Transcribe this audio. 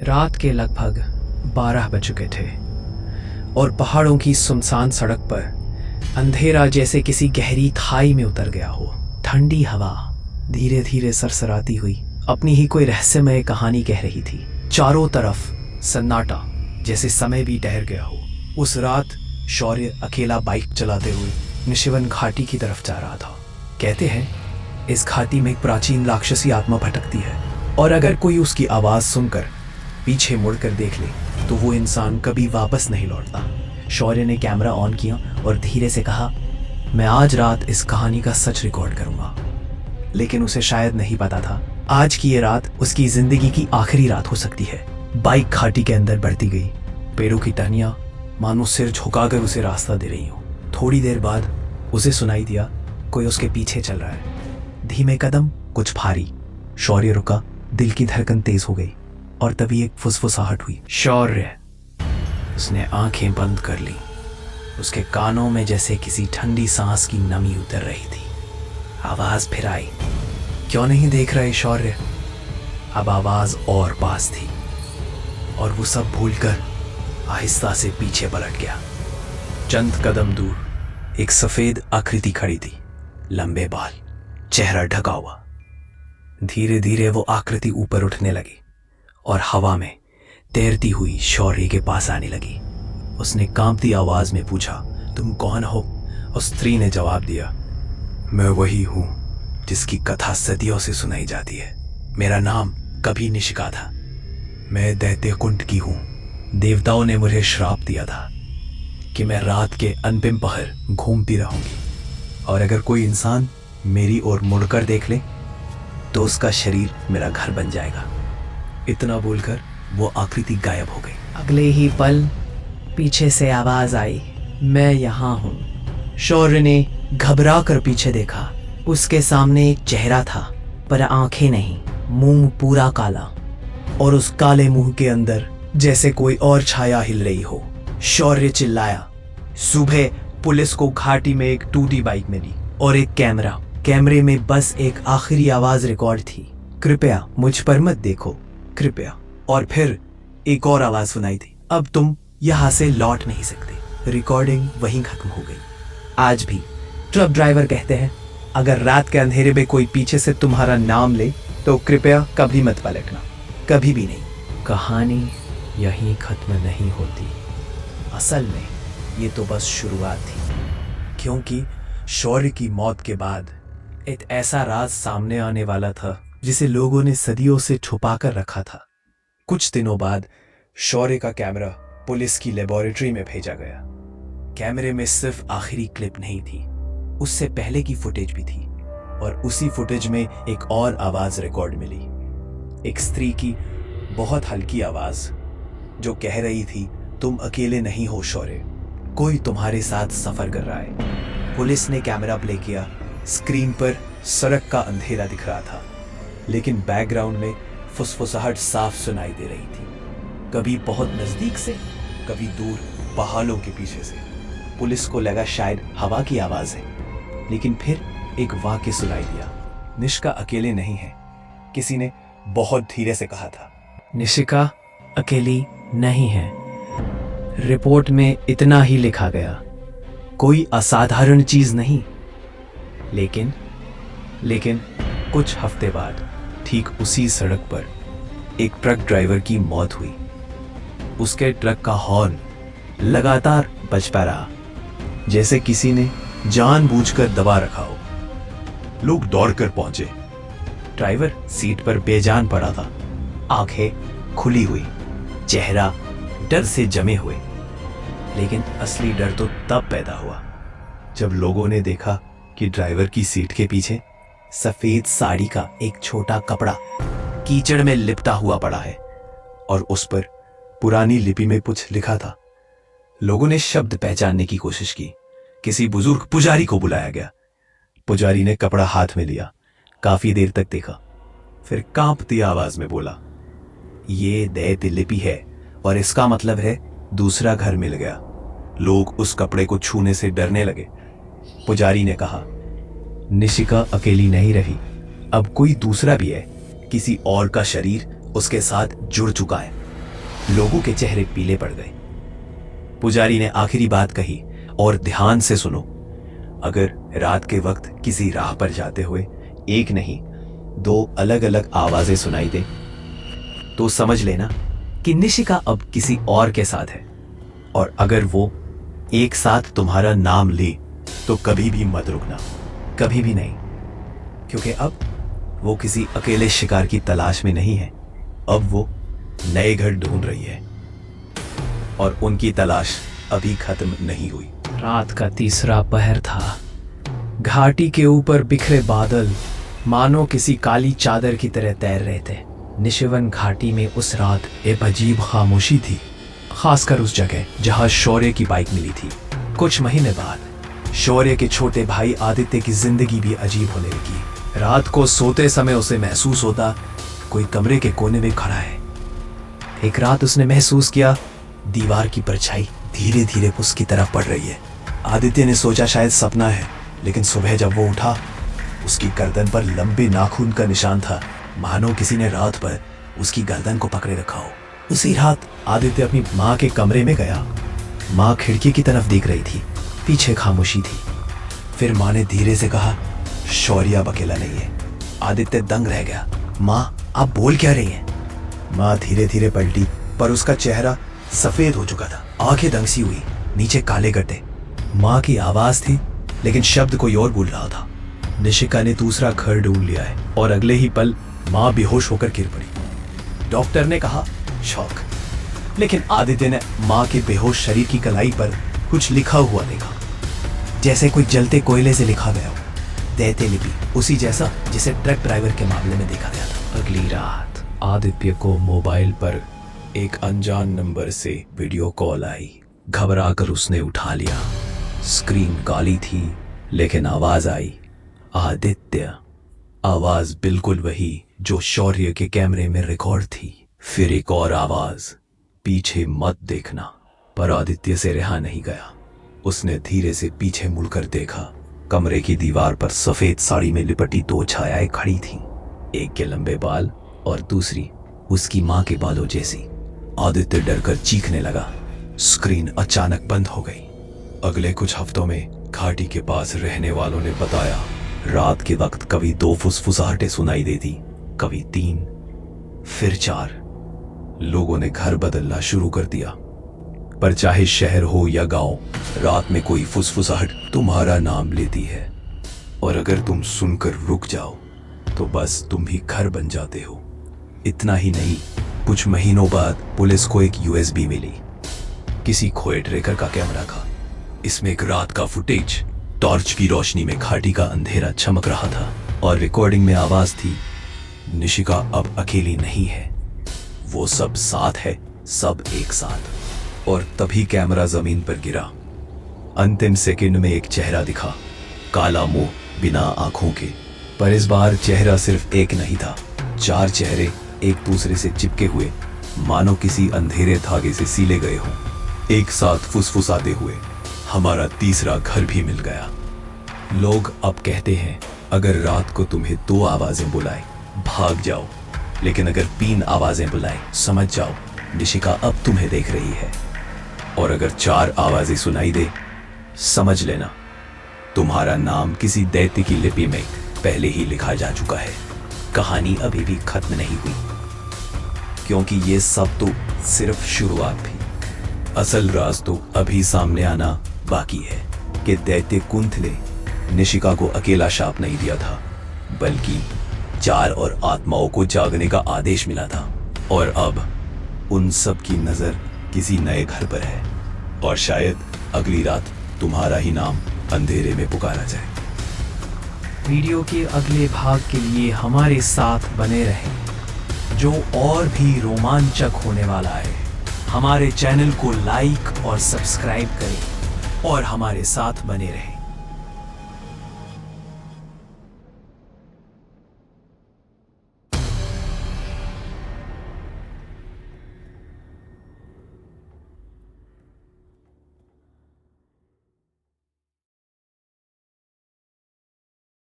रात के लगभग 12 बज चुके थे और पहाड़ों की सुनसान सड़क पर अंधेरा जैसे किसी गहरी खाई में उतर गया हो। ठंडी हवा धीरे धीरे सरसराती हुई अपनी ही कोई रहस्यमय कहानी कह रही थी। चारों तरफ सन्नाटा, जैसे समय भी ठहर गया हो। उस रात शौर्य अकेला बाइक चलाते हुए निशिवन घाटी की तरफ जा रहा था। कहते हैं इस घाटी में एक प्राचीन राक्षसी आत्मा भटकती है और अगर कोई उसकी आवाज सुनकर पीछे मुड़कर देख ले तो वो इंसान कभी वापस नहीं लौटता। शौर्य ने कैमरा ऑन किया और धीरे से कहा, मैं आज रात इस कहानी का सच रिकॉर्ड करूंगा। लेकिन उसे शायद नहीं पता था आज की ये रात उसकी जिंदगी की आखिरी रात हो सकती है। बाइक घाटी के अंदर बढ़ती गई। पेड़ों की टहनियां मानो सिर झुकाकर उसे रास्ता दे रही हो। थोड़ी देर बाद उसे सुनाई दिया कोई उसके पीछे चल रहा है। धीमे कदम, कुछ भारी। शौर्य रुका, दिल की धड़कन तेज हो गई और तभी एक फुसफुसाहट हुई। शौर्य। उसने आंखें बंद कर ली। उसके कानों में जैसे किसी ठंडी सांस की नमी उतर रही थी। आवाज फिर आई, क्यों नहीं देख रहे शौर्य? अब आवाज और पास थी और वो सब भूलकर आहिस्ता से पीछे पलट गया। चंद कदम दूर एक सफेद आकृति खड़ी थी, लंबे बाल, चेहरा ढका हुआ। धीरे धीरे वो आकृति ऊपर उठने लगी और हवा में तैरती हुई शौर्य के पास आने लगी। उसने कांपती आवाज में पूछा, तुम कौन हो? उस स्त्री ने जवाब दिया, मैं वही हूं जिसकी कथा सदियों से सुनाई जाती है। मेरा नाम कभी निशिका था। मैं दैत्य कुंड की हूं। देवताओं ने मुझे श्राप दिया था कि मैं रात के अंतिम पहर घूमती रहूंगी और अगर कोई इंसान मेरी ओर मुड़कर देख ले तो उसका शरीर मेरा घर बन जाएगा। इतना बोलकर वो आकृति गायब हो गई। अगले ही पल पीछे से आवाज आई, मैं यहां हूं। शौर्य ने घबरा कर पीछे देखा। उसके सामने एक चेहरा था पर आंखें नहीं, मुंह पूरा काला और उस काले मुंह के अंदर जैसे कोई और छाया हिल रही हो। शौर्य चिल्लाया। सुबह पुलिस को घाटी में एक टूटी बाइक मिली और एक कैमरा। कैमरे में बस एक आखिरी आवाज रिकॉर्ड थी, कृपया मुझ पर मत देखो, कृपया। और फिर एक और आवाज सुनाई थी, अब तुम यहां से लौट नहीं सकते। रिकॉर्डिंग वहीं खत्म हो गई। आज भी ट्रक ड्राइवर कहते हैं, अगर रात के अंधेरे में कोई पीछे से तुम्हारा नाम ले तो कृपया कभी मत पलटना, कभी भी नहीं। कहानी यहीं खत्म नहीं होती। असल में ये तो बस शुरुआत थी, क्योंकि शौर्य की मौत के बाद एक ऐसा राज सामने आने वाला था जिसे लोगों ने सदियों से छुपा कर रखा था। कुछ दिनों बाद शौर्य का कैमरा पुलिस की लेबोरेटरी में भेजा गया। कैमरे में सिर्फ आखिरी क्लिप नहीं थी, उससे पहले की फुटेज भी थी और उसी फुटेज में एक और आवाज रिकॉर्ड मिली। एक स्त्री की बहुत हल्की आवाज जो कह रही थी, तुम अकेले नहीं हो शौर्य, कोई तुम्हारे साथ सफर कर रहा है। पुलिस ने कैमरा प्ले किया। स्क्रीन पर सड़क का अंधेरा दिख रहा था, लेकिन बैकग्राउंड में फुसफुसाहट साफ सुनाई दे रही थी, कभी बहुत नजदीक से, कभी दूर पहाड़ों के पीछे से। पुलिस को लगा शायद हवा की आवाज है, लेकिन फिर एक वाक्य सुनाई दिया, निशिका अकेले नहीं है। किसी ने बहुत धीरे से कहा था, निशिका अकेली नहीं है। रिपोर्ट में इतना ही लिखा गया, कोई असाधारण चीज नहीं। लेकिन कुछ हफ्ते बाद ठीक उसी सड़क पर एक ट्रक ड्राइवर की मौत हुई। उसके ट्रक का हॉर्न लगातार बजता रहा, जैसे किसी ने जानबूझकर दबा रखा हो। लोग दौड़कर पहुंचे। ड्राइवर सीट पर बेजान पड़ा था, आंखें खुली हुई, चेहरा डर से जमे हुए। लेकिन असली डर तो तब पैदा हुआ जब लोगों ने देखा कि ड्राइवर की सीट के पीछे सफेद साड़ी का एक छोटा कपड़ा कीचड़ में लिपटा हुआ पड़ा है और उस पर पुरानी लिपि में कुछ लिखा था। लोगों ने शब्द पहचानने की कोशिश की। किसी बुजुर्ग पुजारी को बुलाया गया। पुजारी ने कपड़ा हाथ में लिया, काफी देर तक देखा, फिर कांपती आवाज में बोला, ये दैत्य लिपि है और इसका मतलब है दूसरा घर मिल गया। लोग उस कपड़े को छूने से डरने लगे। पुजारी ने कहा, निशिका अकेली नहीं रही, अब कोई दूसरा भी है, किसी और का शरीर उसके साथ जुड़ चुका है। लोगों के चेहरे पीले पड़ गए। पुजारी ने आखिरी बात कही, और ध्यान से सुनो, अगर रात के वक्त किसी राह पर जाते हुए एक नहीं 2 अलग अलग आवाजें सुनाई दे तो समझ लेना कि निशिका अब किसी और के साथ है। और अगर वो एक साथ तुम्हारा नाम ले तो कभी भी मत रुकना, कभी भी नहीं, क्योंकि अब वो किसी अकेले शिकार की तलाश में नहीं है। अब वो नए घर ढूंढ रही है और उनकी तलाश अभी खत्म नहीं हुई। रात का तीसरा पहर था। घाटी के ऊपर बिखरे बादल मानो किसी काली चादर की तरह तैर रहे थे। निशिवन घाटी में उस रात एक अजीब खामोशी थी, खासकर उस जगह जहां शौर्य की बाइक मिली थी। कुछ महीने बाद शौर्य के छोटे भाई आदित्य की जिंदगी भी अजीब होने लगी। रात को सोते समय उसे महसूस होता कोई कमरे के कोने में खड़ा है। एक रात उसने महसूस किया दीवार की परछाई धीरे धीरे उसकी तरफ बढ़ रही है। आदित्य ने सोचा शायद सपना है, लेकिन सुबह जब वो उठा उसकी गर्दन पर लंबे नाखून का निशान था, मानो किसी ने रात पर उसकी गर्दन को पकड़े रखा हो। उसी रात आदित्य अपनी माँ के कमरे में गया। माँ खिड़की की तरफ देख रही थी, पीछे खामोशी थी। फिर माँ ने धीरे से कहा, शौर्य अब अकेला नहीं है। आदित्य दंग रह गया। माँ, आप बोल क्या रही हैं? माँ धीरे धीरे पलटी, पर उसका चेहरा सफेद हो चुका था, आंखें दंग सी हुई, नीचे काले गड्ढे। माँ की आवाज थी, लेकिन शब्द कोई और बोल रहा था। निशिका ने दूसरा घर ढूंढ लिया है, और अगले ही पल माँ बेहोश होकर गिर पड़ी। डॉक्टर ने कहा शॉक, लेकिन आदित्य ने माँ के बेहोश शरीर की कलाई पर कुछ लिखा हुआ देखा, जैसे कोई जलते कोयले से लिखा गया हो। दैत्य लिपि, उसी जैसा जिसे ट्रक ड्राइवर के मामले में देखा गया था। अगली रात आदित्य को मोबाइल पर एक अनजान नंबर से वीडियो कॉल आई। घबराकर उसने उठा लिया। स्क्रीन काली थी, लेकिन आवाज आई, आदित्य। आवाज बिल्कुल वही जो शौर्य के कैमरे में रिकॉर्ड थी। फिर एक और आवाज, पीछे मत देखना। पर आदित्य से रहा नहीं गया। उसने धीरे से पीछे मुड़कर देखा। कमरे की दीवार पर सफेद साड़ी में लिपटी 2 छायाएं खड़ी थीं, एक के लंबे बाल और दूसरी उसकी मां के बालों जैसी। आदित्य डरकर चीखने लगा। स्क्रीन अचानक बंद हो गई। अगले कुछ हफ्तों में घाटी के पास रहने वालों ने बताया, रात के वक्त कभी 2 फुसफुसाहटें सुनाई देती, कभी 3, फिर 4। लोगों ने घर बदलना शुरू कर दिया, पर चाहे शहर हो या गांव, रात में कोई फुसफुसाहट तुम्हारा नाम लेती है। और अगर तुम सुनकर रुक जाओ तो बस तुम भी घर बन जाते हो। इतना ही नहीं, कुछ महीनों बाद पुलिस को एक USB मिली। किसी खोए ट्रेकर का कैमरा था। इसमें एक रात का फुटेज, टॉर्च की रोशनी में घाटी का अंधेरा चमक रहा था, और रिकॉर्डिंग में आवाज थी, निशिका अब अकेली नहीं है, वो सब साथ है, सब एक साथ। और तभी कैमरा जमीन पर गिरा। अंतिम सेकंड में एक चेहरा दिखा, काला मुंह, बिना आंखों के। पर इस बार चेहरा सिर्फ एक नहीं था, 4 चेहरे एक दूसरे से चिपके हुए, मानो किसी अंधेरे धागे से सीले गए हों, एक साथ फुसफुसाते हुए। हमारा तीसरा घर भी मिल गया। लोग अब कहते हैं, अगर रात को तुम्हें 2 आवाजें बुलाए, भाग जाओ। लेकिन अगर 3 आवाजें बुलाए, समझ जाओ, निशिका अब तुम्हें देख रही है। और अगर 4 आवाजें सुनाई दे, समझ लेना, तुम्हारा नाम किसी दैत्य की लिपि में पहले ही लिखा जा चुका है। कहानी अभी भी खत्म नहीं हुई, क्योंकि ये सब तो सिर्फ शुरुआत थी। असल राज तो अभी सामने आना बाकी है कि दैत्य कुंथले निशिका को अकेला शाप नहीं दिया था, बल्कि 4 और आत्माओं को जागने का आदेश मिला था। और अब उन सब की नजर किसी नए घर पर है, और शायद अगली रात तुम्हारा ही नाम अंधेरे में पुकारा जाए। वीडियो के अगले भाग के लिए हमारे साथ बने रहें, जो और भी रोमांचक होने वाला है। हमारे चैनल को लाइक और सब्सक्राइब करें और हमारे साथ बने रहें।